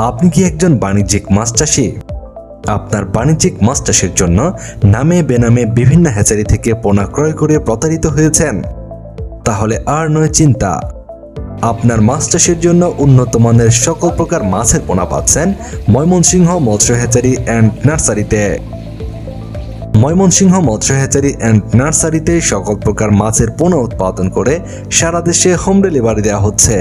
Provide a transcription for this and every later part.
আপনি কি একজন বাণিজ্যিক মাছ চাষী? আপনার বাণিজ্যিক মাছ চাষের জন্য নামে বেনামে বিভিন্ন হ্যাচারি থেকে পোনা ক্রয় করে প্রতারিত হয়েছেন? তাহলে আর নয় চিন্তা, আপনার মাছ চাষের জন্য উন্নত মানের সকল প্রকার মাছের পোনা পাচ্ছেন ময়মনসিংহ মৎস্য হ্যাচারি অ্যান্ড নার্সারিতে। ময়মনসিংহ মৎস্য হ্যাচারি অ্যান্ড নার্সারিতে সকল প্রকার মাছের পোনা উৎপাদন করে সারা দেশে হোম ডেলিভারি দেওয়া হচ্ছে।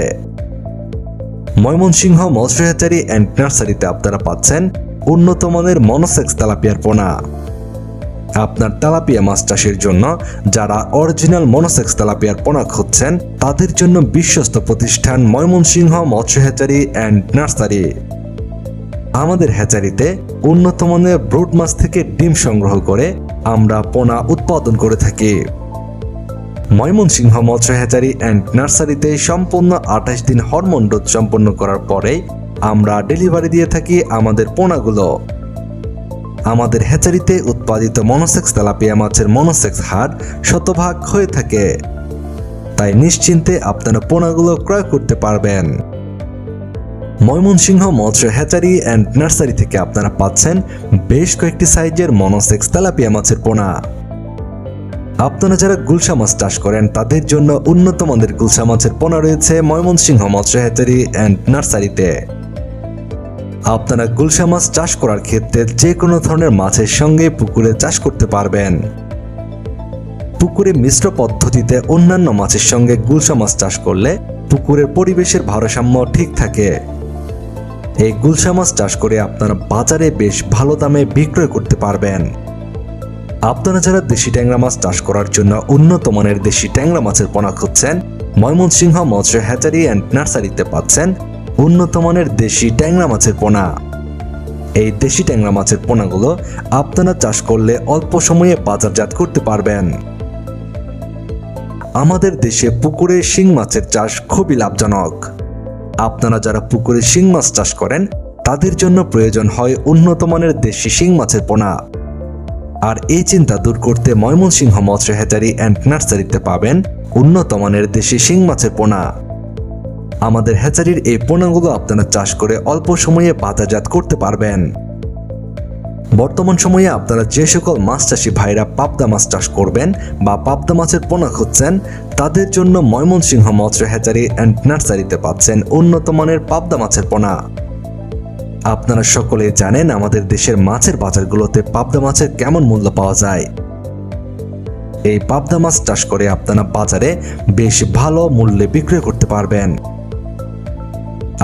ময়মনসিংহ মৎস্য হ্যাচারি অ্যান্ড নার্সারিতে আপনারা পাচ্ছেন উন্নত মানের মনোসেক্স তেলাপিয়ার পোনা। আপনার তেলাপিয়া মাছ চাষের জন্য যারা অরিজিনাল মনোসেক্স তেলাপিয়ার পোনা খুঁজছেন তাদের জন্য বিশ্বস্ত প্রতিষ্ঠান ময়মনসিংহ মৎস্য হ্যাচারি অ্যান্ড নার্সারি। আমাদের হ্যাচারিতে উন্নত মানের ব্রুড মাছ থেকে ডিম সংগ্রহ করে আমরা পোনা উৎপাদন করে থাকি। ময়মনসিংহ মৎস্য হ্যাচারি অ্যান্ড নার্সারিতে সম্পূর্ণ 28 দিন হরমোন ডোজ সম্পন্ন করার পরে আমরা ডেলিভারি দিয়ে থাকি আমাদের পোনাগুলো। আমাদের হ্যাচারিতে উৎপাদিত মনোসেক্স তেলাপিয়া মাছের মনোসেক্স হার 100% হয়ে থাকে, তাই নিশ্চিন্তে আপনারা পোনাগুলো ক্রয় করতে পারবেন। ময়মনসিংহ মৎস্য হ্যাচারি অ্যান্ড নার্সারি থেকে আপনারা পাচ্ছেন বেশ কয়েকটি সাইজের মনোসেক্স তেলাপিয়া মাছের পোনা। আপনারা যারা গুলশা মাছ চাষ করেন তাদের জন্য উন্নত মানের গুলশা মাছের পোনা রয়েছে ময়মনসিংহ মৎস্য হ্যাচারি অ্যান্ড নার্সারিতে। আপনারা গুলশা মাছ চাষ করার ক্ষেত্রে যে কোনো ধরনের মাছের সঙ্গে পুকুরে চাষ করতে পারবেন। পুকুরে মিশ্র পদ্ধতিতে অন্যান্য মাছের সঙ্গে গুলশা মাছ চাষ করলে পুকুরের পরিবেশের ভারসাম্য ঠিক থাকে। এই গুলশা মাছ চাষ করে আপনারা বাজারে বেশ ভালো দামে বিক্রয় করতে পারবেন। আপনারা যারা দেশি ট্যাংরা মাছ চাষ করার জন্য উন্নত মানের দেশি ট্যাংরা মাছের পোনা খুঁজছেন ময়মনসিংহ মৎস্য হ্যাচারি অ্যান্ড নার্সারিতে পাচ্ছেন উন্নত মানের দেশি ট্যাংরা মাছের পোনা। এই দেশি ট্যাংরা মাছের পোনাগুলো আপনারা চাষ করলে অল্প সময়ে বাজারজাত করতে পারবেন। আমাদের দেশে পুকুরে শিং মাছের চাষ খুবই লাভজনক। আপনারা যারা পুকুরে শিং মাছ চাষ করেন তাদের জন্য প্রয়োজন হয় উন্নত মানের দেশি শিং মাছের পোনা। আর এই চিন্তা দূর করতে ময়মনসিংহ মৎস্য হ্যাচারি অ্যান্ড নার্সারিতে পাবেন উন্নত মানের দেশি শিং মাছের পোনা। আমাদের হ্যাচারির এই পোনাগুলো আপনারা চাষ করে অল্প সময়ে বাজারজাত করতে পারবেন। বর্তমান সময়ে আপনারা যে সকল মাছ চাষী ভাইরা পাবদা মাছ চাষ করবেন বা পাবদা মাছের পোনা খুঁজছেন তাদের জন্য ময়মনসিংহ মৎস্য হ্যাচারি অ্যান্ড নার্সারিতে পাচ্ছেন উন্নত মানের পাবদা মাছের পোনা। আপনারা সকলেই জানেন আমাদের দেশের মাছের বাজারগুলোতে পাবদা মাছের কেমন মূল্য পাওয়া যায়। এই পাবদা মাছ চাষ করে আপনারা বাজারে বেশ ভালো মূল্যে বিক্রয় করতে পারবেন।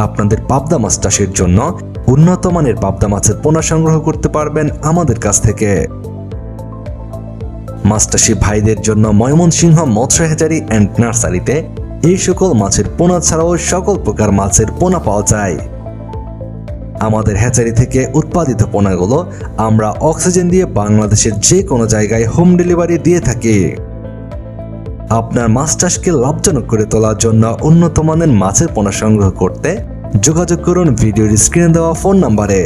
আপনাদের পাবদা মাছ চাষের জন্য উন্নত মানের পাবদা মাছের পোনা সংগ্রহ করতে পারবেন আমাদের কাছ থেকে। মাছ চাষী ভাইদের জন্য ময়মনসিংহ মৎস্য হ্যাচারি অ্যান্ড নার্সারিতে এই সকল মাছের পোনা ছাড়াও সকল প্রকার মাছের পোনা পাওয়া যায়। আমাদের হ্যাচারি থেকে উৎপাদিত পোনাগুলো আমরা অক্সিজেন দিয়ে বাংলাদেশের যে কোনো জায়গায় হোম ডেলিভারি দিয়ে থাকি। আপনার মাছ চাষকে লাভজনক করে তোলার জন্য উন্নত মানের মাছের পোনা সংগ্রহ করতে যোগাযোগ করুন ভিডিওর স্ক্রিনে দেওয়া ফোন নম্বরে।